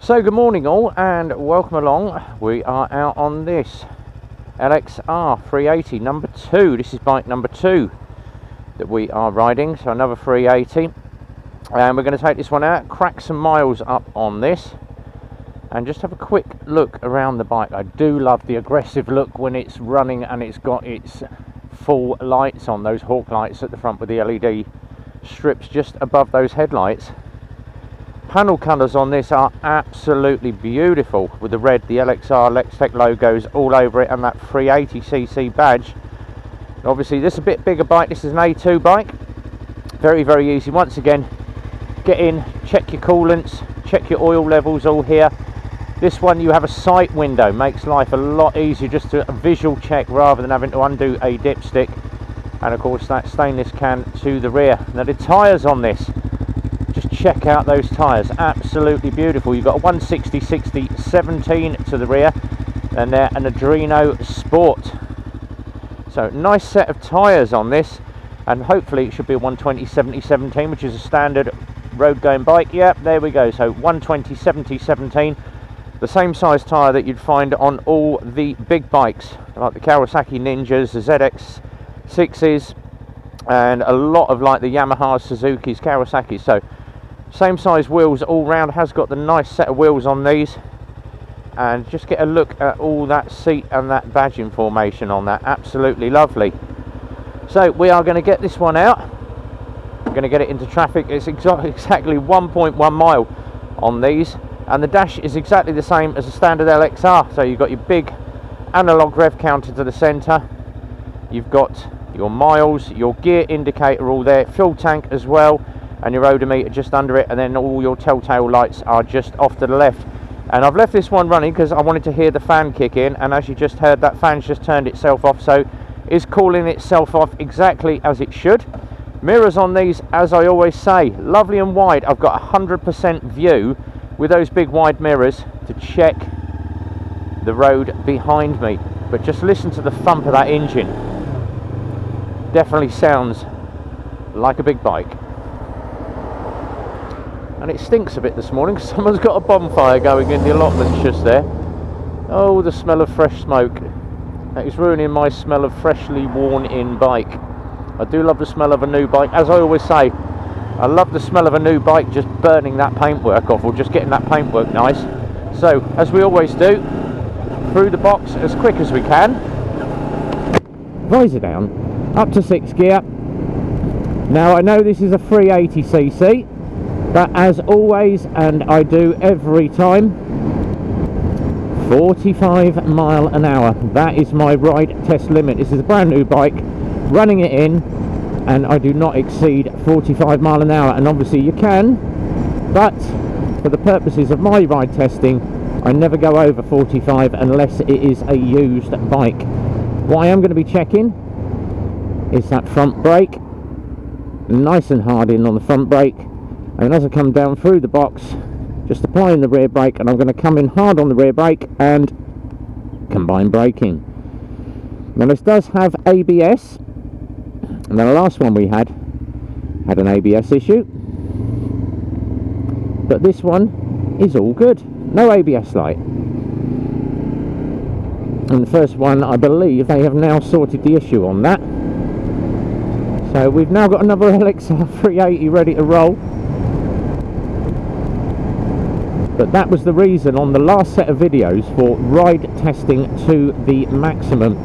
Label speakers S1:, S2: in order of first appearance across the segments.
S1: So good morning all and welcome along. We are out on this LXR 380 number 2. This is bike number 2 that we are riding, so another 380, and we're going to take this one out, crack some miles up on this and just have a quick look around the bike. I do love the aggressive look when it's running and it's got its full lights on, those hawk lights at the front with the LED strips just above those headlights. Panel colours on this are absolutely beautiful with the red, the LXR Lextech logos all over it and that 380cc badge. Obviously this is a bit bigger bike, this is an A2 bike. Very easy. Once again, get in, check your coolants, check your oil levels all here. This one you have a sight window, makes life a lot easier, just a visual check rather than having to undo a dipstick. And of course that stainless can to the rear. Now the tyres on this, just check out those tyres, absolutely beautiful. You've got a 160/60/17 to the rear and they're an Adreno Sport. So nice set of tyres on this, and hopefully it should be a 120/70/17, which is a standard road going bike. Yep, there we go. So 120/70/17, the same size tyre that you'd find on all the big bikes like the Kawasaki Ninjas, the ZX6s, and a lot of like the Yamahas, Suzuki's, Kawasaki's. So same size wheels all round, has got the nice set of wheels on these, and just get a look at all that seat and that badging formation on that, absolutely lovely. So we are going to get this one out, we're going to get it into traffic. It's exactly 1.1 mile on these, and the dash is exactly the same as a standard LXR. So you've got your big analog rev counter to the centre, you've got your miles, your gear indicator all there, fuel tank as well, and your odometer just under it, and then all your telltale lights are just off to the left. And I've left this one running because I wanted to hear the fan kick in, and as you just heard, that fan's just turned itself off, so it's cooling itself off exactly as it should. Mirrors on these, as I always say, lovely and wide. I've got 100% view with those big wide mirrors to check the road behind me, but just listen to the thump of that engine. Definitely sounds like a big bike. And it stinks a bit this morning because someone's got a bonfire going in the allotments just there. Oh, the smell of fresh smoke. That is ruining my smell of freshly worn in bike. I do love the smell of a new bike. As I always say, I love the smell of a new bike just burning that paintwork off, or just getting that paintwork nice. So, as we always do, through the box as quick as we can. Visor down, up to 6th gear. Now I know this is a 380cc, but as always, and I do every time, 45 mile an hour. That is my ride test limit. This is a brand new bike, running it in, and I do not exceed 45 mile an hour. And obviously you can, but for the purposes of my ride testing, I never go over 45 unless it is a used bike. What I am going to be checking is that front brake, nice and hard in on the front brake. And as I come down through the box, just applying the rear brake, and I'm going to come in hard on the rear brake and combine braking. Now this does have ABS, and then the last one we had an ABS issue, but this one is all good, no ABS light. And the first one, I believe they have now sorted the issue on that. So we've now got another LXR 380 ready to roll. But that was the reason on the last set of videos for ride testing to the maximum.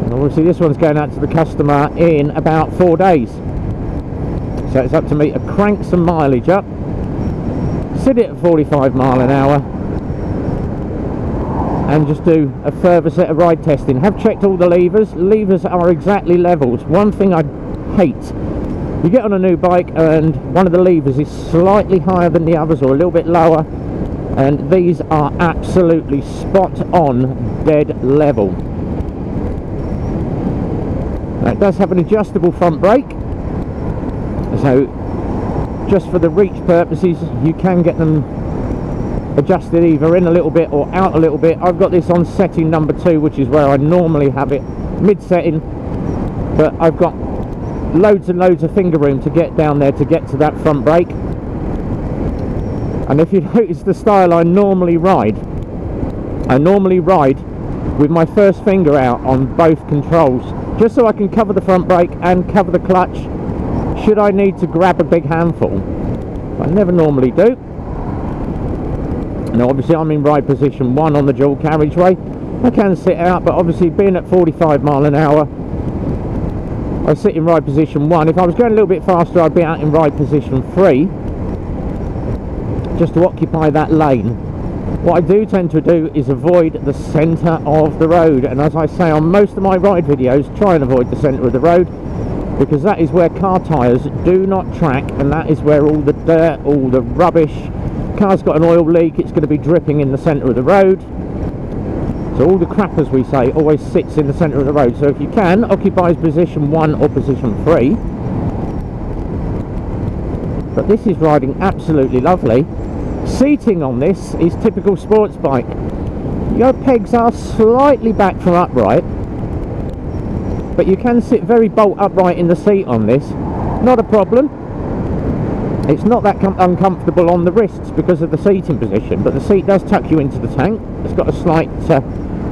S1: And obviously this one's going out to the customer in about 4 days. So it's up to me to crank some mileage up, sit it at 45 mile an hour, and just do a further set of ride testing. Have checked all the levers. Levers are exactly levelled. One thing I hate, you get on a new bike and one of the levers is slightly higher than the others or a little bit lower, and these are absolutely spot on, dead level. Now it does have an adjustable front brake, so just for the reach purposes you can get them adjusted either in a little bit or out a little bit. I've got this on setting number 2, which is where I normally have it, mid-setting, but I've got loads and loads of finger room to get down there to get to that front brake. And if you notice the style I normally ride with my first finger out on both controls, just so I can cover the front brake and cover the clutch should I need to grab a big handful. I never normally do. Now obviously I'm in ride position 1 on the dual carriageway. I can sit out, but obviously being at 45 mile an hour, I sit in ride position 1. If I was going a little bit faster, I'd be out in ride position 3, just to occupy that lane. What I do tend to do is avoid the centre of the road, and as I say on most of my ride videos, try and avoid the centre of the road, because that is where car tyres do not track, and that is where all the dirt, all the rubbish, car's got an oil leak, it's going to be dripping in the centre of the road. So all the crap, as we say, always sits in the centre of the road. So if you can, occupy position 1 or position 3. But this is riding absolutely lovely. Seating on this is typical sports bike. Your pegs are slightly back from upright, but you can sit very bolt upright in the seat on this. Not a problem. It's not that uncomfortable on the wrists because of the seating position, but the seat does tuck you into the tank. It's got a slight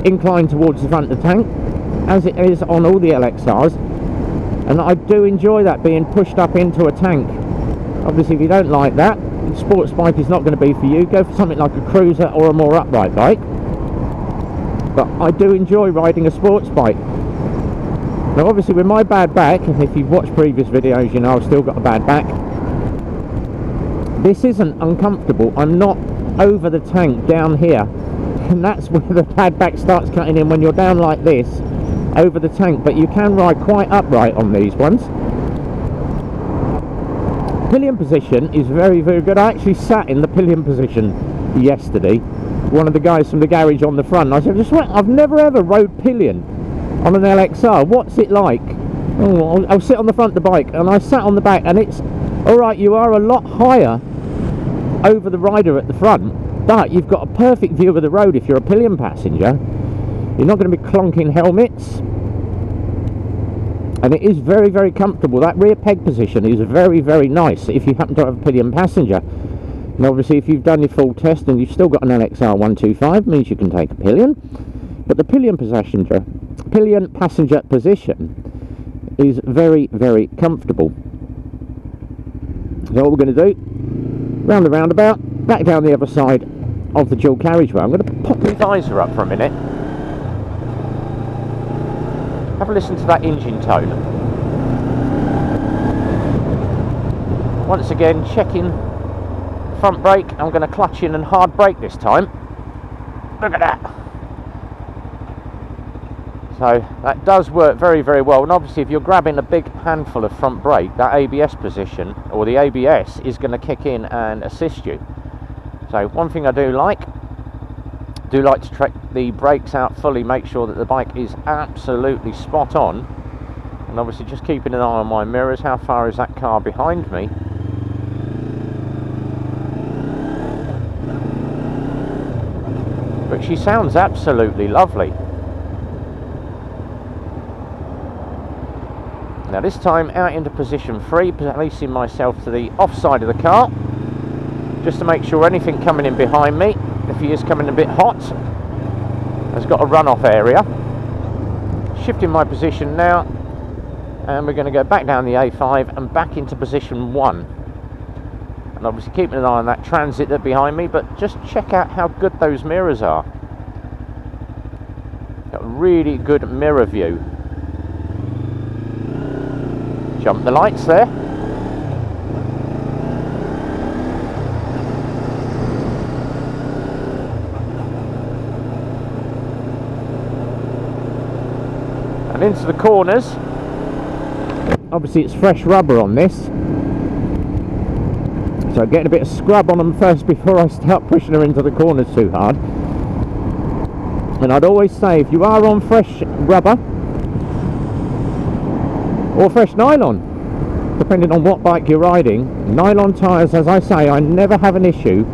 S1: incline towards the front of the tank, as it is on all the LXRs, and I do enjoy that, being pushed up into a tank. Obviously if you don't like that, the sports bike is not going to be for you. Go for something like a cruiser or a more upright bike. But I do enjoy riding a sports bike. Now obviously with my bad back, and if you've watched previous videos you know I've still got a bad back, this isn't uncomfortable. I'm not over the tank down here, and that's where the bad back starts cutting in, when you're down like this over the tank. But you can ride quite upright on these ones. Pillion position is very, very good. I actually sat in the pillion position yesterday. One of the guys from the garage on the front, I said, I've never ever rode pillion on an LXR. What's it like? Oh, I'll sit on the front of the bike, and I sat on the back, and it's alright. You are a lot higher over the rider at the front, but you've got a perfect view of the road if you're a pillion passenger. You're not going to be clonking helmets, and it is very, very comfortable. That rear peg position is very, very nice if you happen to have a pillion passenger. And obviously if you've done your full test and you've still got an LXR 125, means you can take a pillion. But the pillion passenger position is very, very comfortable. So what we're going to do, round the roundabout, back down the other side of the dual carriageway. I'm going to pop the visor up for a minute. Have a listen to that engine tone. Once again, checking front brake. I'm going to clutch in and hard brake this time. Look at that. So that does work very, very well. And obviously if you're grabbing a big handful of front brake, that ABS position, or the ABS, is going to kick in and assist you. So one thing I do like to check the brakes out fully, make sure that the bike is absolutely spot on, and obviously just keeping an eye on my mirrors. How far is that car behind me? But she sounds absolutely lovely. Now this time out into position 3, placing myself to the off side of the car, just to make sure anything coming in behind me, if he is coming a bit hot, has got a runoff area. Shifting my position now, and we're going to go back down the A5 and back into position 1. And obviously keeping an eye on that transit that's behind me, but just check out how good those mirrors are. Got a really good mirror view. Jump the lights there. And into the corners. Obviously it's fresh rubber on this, so getting a bit of scrub on them first before I start pushing her into the corners too hard. And I'd always say, if you are on fresh rubber or fresh nylon, depending on what bike you're riding, nylon tyres, as I say, I never have an issue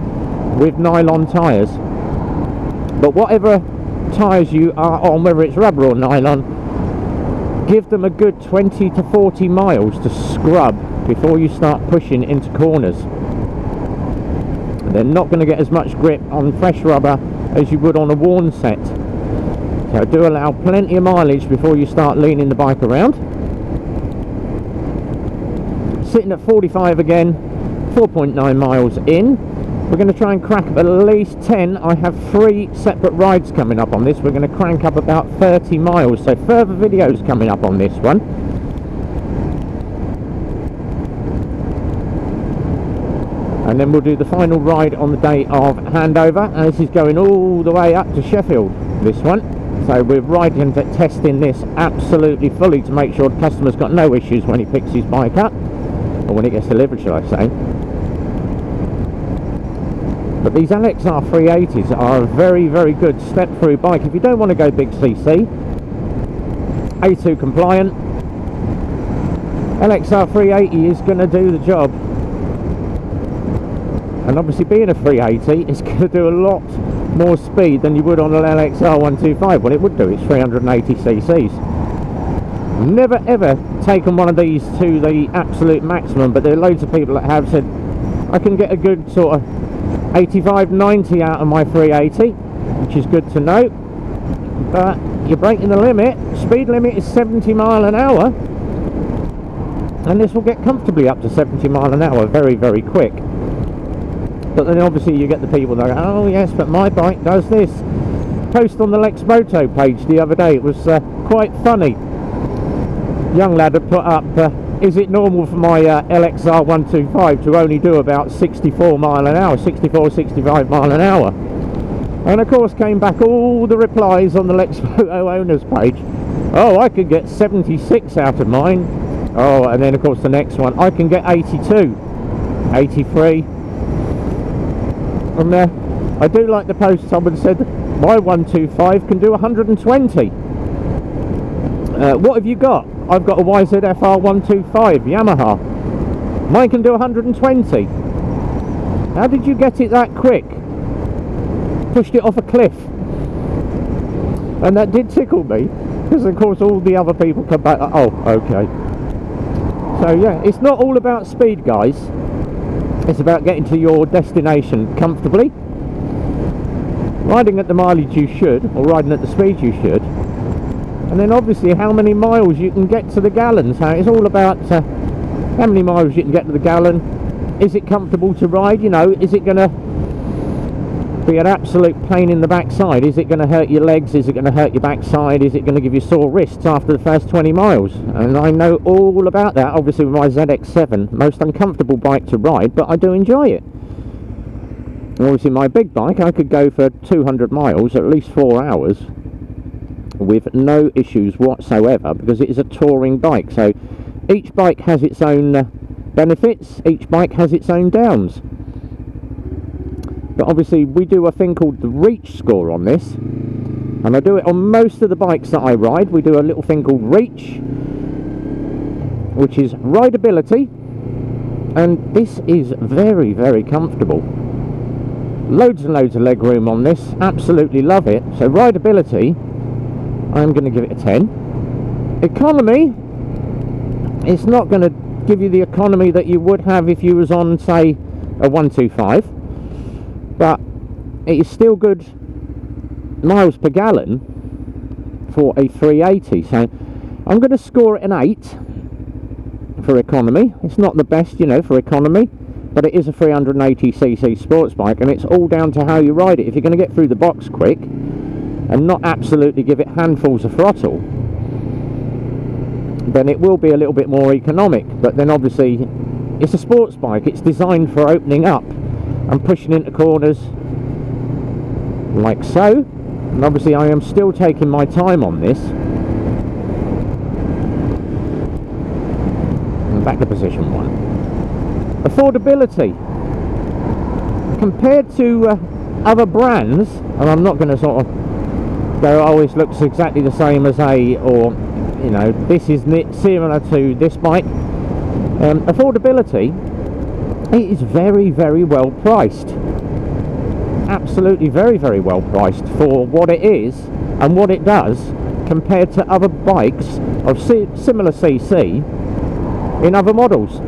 S1: with nylon tyres. But whatever tyres you are on, whether it's rubber or nylon, give them a good 20 to 40 miles to scrub before you start pushing into corners. They're not going to get as much grip on fresh rubber as you would on a worn set. So do allow plenty of mileage before you start leaning the bike around. Sitting at 45 again, 4.9 miles in. We're going to try and crack up at least 10. I have 3 separate rides coming up on this. We're going to crank up about 30 miles. So further videos coming up on this one. And then we'll do the final ride on the day of handover. And this is going all the way up to Sheffield, this one. So we're riding to testing this absolutely fully to make sure the customer's got no issues when he picks his bike up. Or when it gets delivered, shall I say. But these LXR 380s are a very, very good step-through bike. If you don't want to go big CC, A2 compliant, LXR 380 is going to do the job. And obviously being a 380, it's going to do a lot more speed than you would on an LXR 125. Well, it would do, it's 380 cc's. Never ever taken one of these to the absolute maximum, but there are loads of people that have said, I can get a good sort of 85, 90 out of my 380, which is good to know. But you're breaking the limit. Speed limit is 70 mile an hour, and this will get comfortably up to 70 mile an hour very, very quick. But then obviously you get the people that go, oh yes, but my bike does this. Post on the Lexmoto page the other day, it was quite funny. Young lad had put up, is it normal for my LXR 125 to only do about 64 mile an hour, 64, 65 mile an hour? And of course came back all the replies on the Lexmoto owners page. Oh, I could get 76 out of mine. Oh, and then of course the next one, I can get 82, 83. And I do like the post, someone said, my 125 can do 120. What have you got? I've got a YZF-R 125 Yamaha. Mine can do 120. How did you get it that quick? Pushed it off a cliff. And that did tickle me, because of course all the other people come back, oh, okay. So yeah, it's not all about speed, guys. It's about getting to your destination comfortably, riding at the mileage you should, or riding at the speed you should. And then obviously how many miles you can get to the gallon. So it's all about how many miles you can get to the gallon. Is it comfortable to ride? You know, is it going to be an absolute pain in the backside? Is it going to hurt your legs? Is it going to hurt your backside? Is it going to give you sore wrists after the first 20 miles? And I know all about that, obviously with my ZX7. Most uncomfortable bike to ride, but I do enjoy it. And obviously my big bike, I could go for 200 miles, at least 4 hours. With no issues whatsoever, because it is a touring bike. So each bike has its own benefits, each bike has its own downs. But obviously we do a thing called the reach score on this, and I do it on most of the bikes that I ride. We do a little thing called reach, which is rideability, and this is very, very comfortable. Loads and loads of leg room on this, absolutely love it. So rideability, I'm going to give it a 10. Economy, it's not going to give you the economy that you would have if you was on, say, a 125, but it is still good miles per gallon for a 380. So I'm going to score it an 8 for economy. It's not the best, you know, for economy, but it is a 380cc sports bike, and it's all down to how you ride it. If you're going to get through the box quick and not absolutely give it handfuls of throttle, then it will be a little bit more economic. But then obviously it's a sports bike, it's designed for opening up and pushing into corners like so. And obviously I am still taking my time on this. And back to position 1. Affordability compared to other brands, and I'm not going to sort of go, oh, it looks exactly the same as A, or you know, this is similar to this bike. Affordability, it is very, very well priced. Absolutely very, very well priced for what it is and what it does compared to other bikes of similar CC in other models.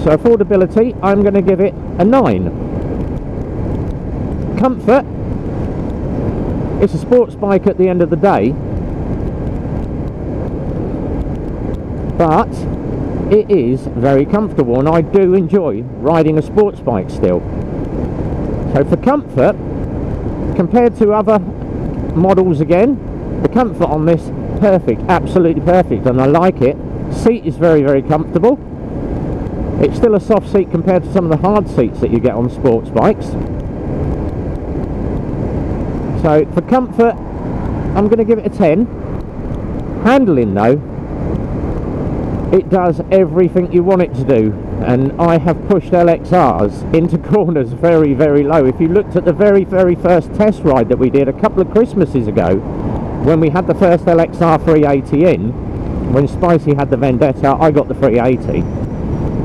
S1: So affordability, I'm going to give it a 9. comfort, it's a sports bike at the end of the day, but it is very comfortable, and I do enjoy riding a sports bike still. So for comfort, compared to other models again, the comfort on this, perfect, absolutely perfect, and I like it. Seat is very, very comfortable. It's still a soft seat compared to some of the hard seats that you get on sports bikes. So for comfort, I'm going to give it a 10. Handling though, it does everything you want it to do, and I have pushed LXRs into corners very, very low. If you looked at the very, very first test ride that we did a couple of Christmases ago, when we had the first LXR 380 in, when Spicy had the Vendetta, I got the 380,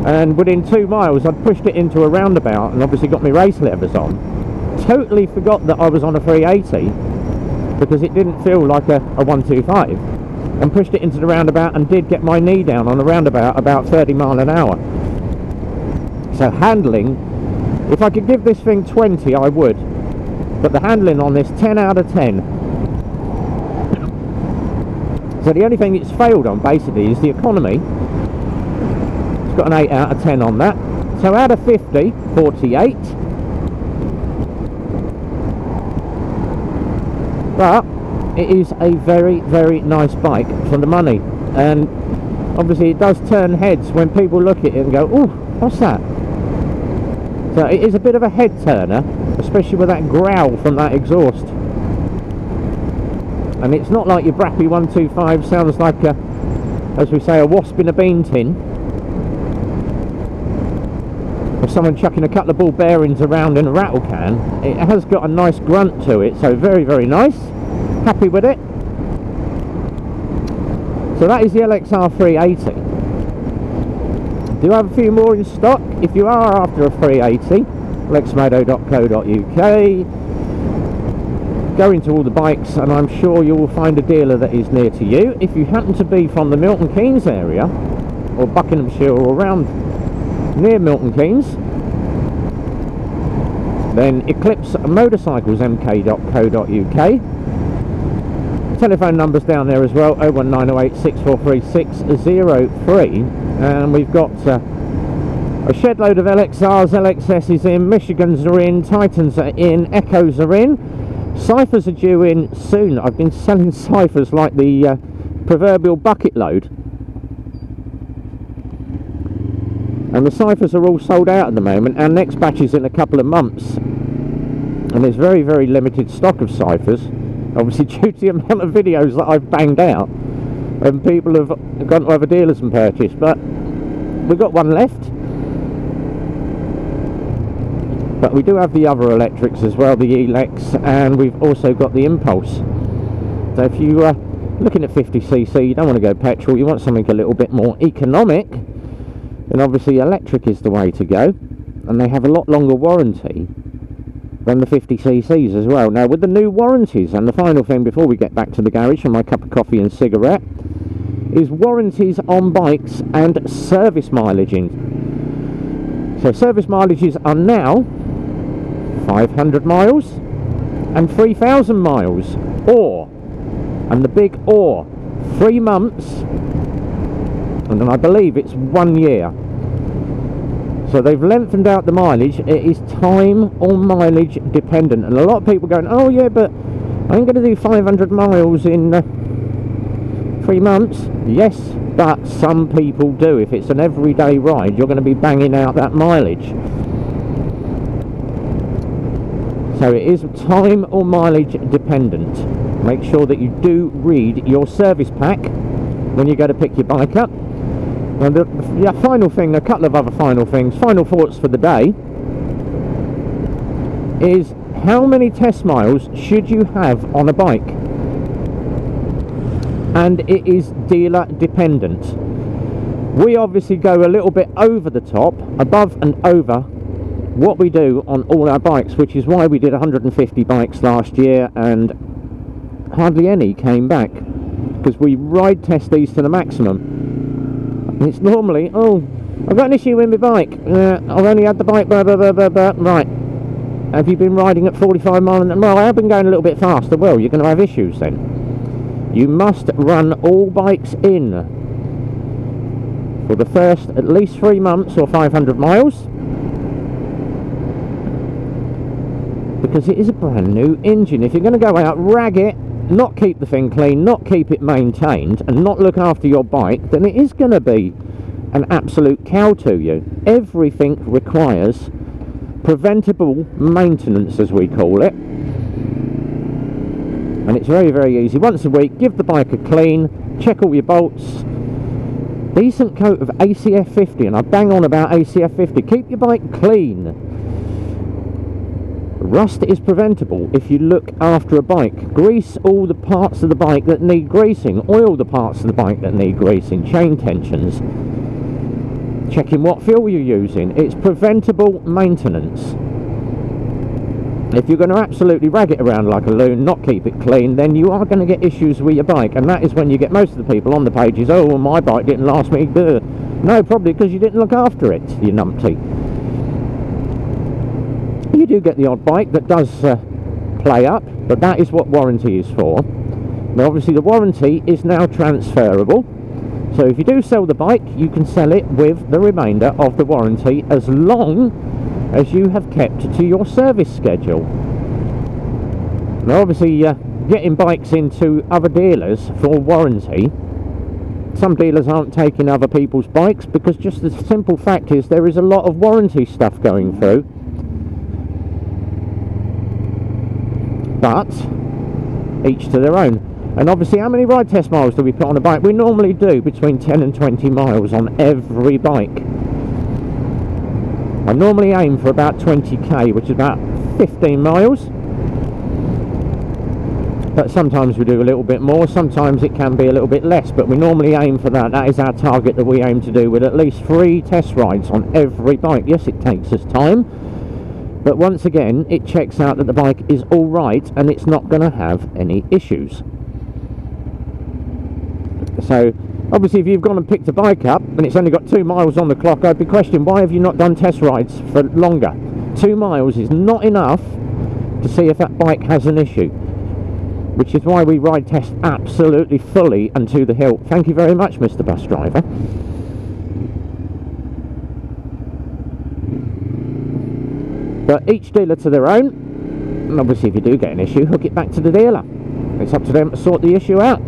S1: and within 2 miles I'd pushed it into a roundabout and obviously got my race levers on. Totally forgot that I was on a 380 because it didn't feel like a 125, and pushed it into the roundabout and did get my knee down on the roundabout about 30 mile an hour. So handling, if I could give this thing 20 I would, but the handling on this, 10 out of 10. So the only thing it's failed on basically is the economy. It's got an 8 out of 10 on that. So out of 50, 48. But it is a very, very nice bike for the money, and obviously it does turn heads when people look at it and go, "Oh, what's that?" So it is a bit of a head turner, especially with that growl from that exhaust. And it's not like your brappy 125 sounds like a, as we say, a wasp in a bean tin, or someone chucking a couple of ball bearings around in a rattle can. It has got a nice grunt to it, so very, very nice. Happy with it. So that is the LXR 380. Do have a few more in stock. If you are after a 380, lexmoto.co.uk, go into all the bikes and I'm sure you will find a dealer that is near to you. If you happen to be from the Milton Keynes area, or Buckinghamshire, or around near Milton Keynes, then Eclipse Motorcycles mk.co.uk. Telephone numbers down there as well, 01908 643 603, and we've got a shed load of LXRs, LXSs in, Michigans are in, Titans are in, Echoes are in, Cyphers are due in soon. I've been selling Cyphers like the proverbial bucket load, and the Cyphers are all sold out at the moment. Our next batch is in a couple of months, and there's very, very limited stock of Cyphers, obviously due to the amount of videos that I've banged out and people have gone to other dealers and purchased. But we've got one left, but we do have the other electrics as well, the Elex, and we've also got the Impulse. So if you are looking at 50cc, you don't want to go petrol, you want something a little bit more economic, then obviously electric is the way to go, and they have a lot longer warranty than the 50cc's as well. Now with the new warranties, and the final thing before we get back to the garage and my cup of coffee and cigarette, is warranties on bikes and service mileaging. So service mileages are now 500 miles and 3,000 miles, or, and the big or, 3 months, and then I believe it's 1 year. So they've lengthened out the mileage. It is time or mileage dependent, and a lot of people going, "Oh yeah, but I ain't going to do 500 miles in 3 months." Yes, but some people do. If it's an everyday ride, you're going to be banging out that mileage. So it is time or mileage dependent. Make sure that you do read your service pack when you go to pick your bike up. And the final thing, a couple of other final things, final thoughts for the day, is how many test miles should you have on a bike? And it is dealer dependent. We obviously go a little bit over the top, above and over what we do on all our bikes, which is why we did 150 bikes last year and hardly any came back, because we ride test these to the maximum. It's normally, "Oh, I've got an issue with my bike, I've only had the bike, blah, blah, blah, blah, blah." Right, Have you been riding at 45 miles an hour? Well, I have been going a little bit faster. Well, you're going to have issues then. You must run all bikes in for the first at least 3 months or 500 miles. Because it is a brand new engine. If you're going to go out, rag it, not keep the thing clean, not keep it maintained, and not look after your bike, then it is going to be an absolute cow to you. Everything requires preventable maintenance, as we call it. And it's very, very easy. Once a week, give the bike a clean, check all your bolts, decent coat of ACF 50, and I bang on about ACF 50. Keep your bike clean. Rust is preventable if you look after a bike. Grease all the parts of the bike that need greasing. Oil the parts of the bike that need greasing. Chain tensions. Checking what fuel you're using. It's preventable maintenance. If you're going to absolutely rag it around like a loon, not keep it clean, then you are going to get issues with your bike. And that is when you get most of the people on the pages, oh, well, my bike didn't last me. No, probably because you didn't look after it, you numpty. You do get the odd bike that does play up, but that is what warranty is for. Now obviously the warranty is now transferable, so if you do sell the bike, you can sell it with the remainder of the warranty as long as you have kept to your service schedule. Now obviously getting bikes into other dealers for warranty, some dealers aren't taking other people's bikes because just the simple fact is there is a lot of warranty stuff going through. But each to their own. And obviously, how many ride test miles do we put on a bike? We normally do between 10 and 20 miles on every bike. I normally aim for about 20k, which is about 15 miles. But sometimes we do a little bit more, sometimes it can be a little bit less, but we normally aim for that. That is our target that we aim to do, with at least 3 test rides on every bike. Yes, it takes us time, but once again, it checks out that the bike is all right and it's not going to have any issues. So, obviously, if you've gone and picked a bike up and it's only got 2 miles on the clock, I'd be questioning, why have you not done test rides for longer? 2 miles is not enough to see if that bike has an issue, which is why we ride test absolutely fully and to the hilt. Thank you very much, Mr. Bus Driver. But each dealer to their own, and obviously if you do get an issue, hook it back to the dealer. It's up to them to sort the issue out.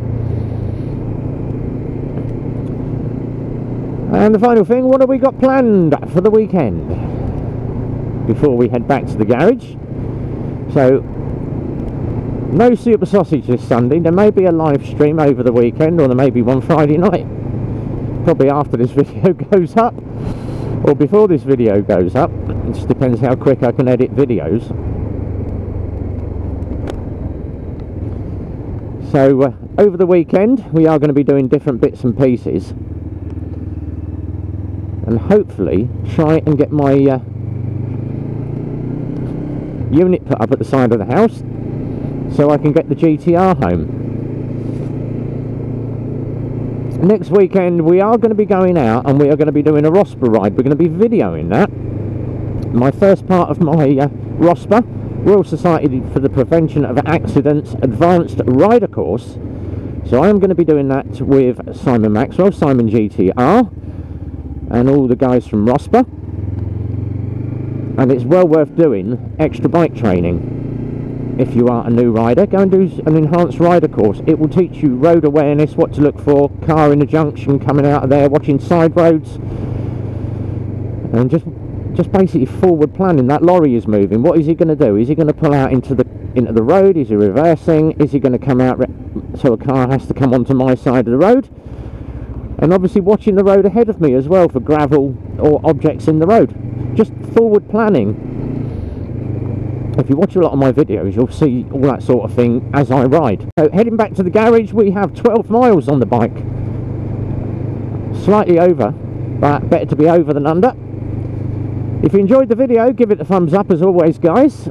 S1: And the final thing, what have we got planned for the weekend before we head back to the garage? So, no Super Sausage this Sunday. There may be a live stream over the weekend, or there may be one Friday night. Probably after this video goes up, or before this video goes up. It just depends how quick I can edit videos. So over the weekend we are going to be doing different bits and pieces, and hopefully try and get my unit put up at the side of the house so I can get the GTR home. Next weekend we are going to be going out and we are going to be doing a ROSPA ride. We're going to be videoing that. My first part of my ROSPA, Royal Society for the Prevention of Accidents Advanced Rider course. So I am going to be doing that with Simon Maxwell, Simon GTR, and all the guys from ROSPA. And it's well worth doing extra bike training. If you are a new rider, go and do an enhanced rider course. It will teach you road awareness, what to look for, car in a junction, coming out of there, watching side roads, and just basically forward planning. That lorry is moving. What is he going to do? Is he going to pull out into the road? Is he reversing? Is he going to come out so a car has to come onto my side of the road? And obviously watching the road ahead of me as well for gravel or objects in the road. Just forward planning. If you watch a lot of my videos, you'll see all that sort of thing as I ride. So heading back to the garage, we have 12 miles on the bike. Slightly over, but better to be over than under. If you enjoyed the video, give it a thumbs up as always, guys.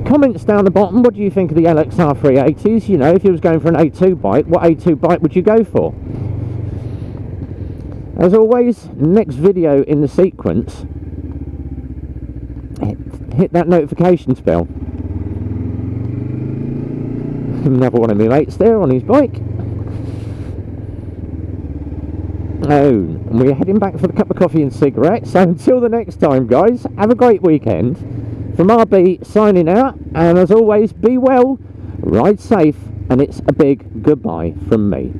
S1: Comments down the bottom, what do you think of the LXR 380s? You know, if you was going for an A2 bike, what A2 bike would you go for? As always, next video in the sequence, hit that notification bell. Another one of my mates there on his bike. Oh, and we're heading back for the cup of coffee and cigarettes. So until the next time, guys, have a great weekend. From RB signing out, and as always, be well, ride safe, and it's a big goodbye from me.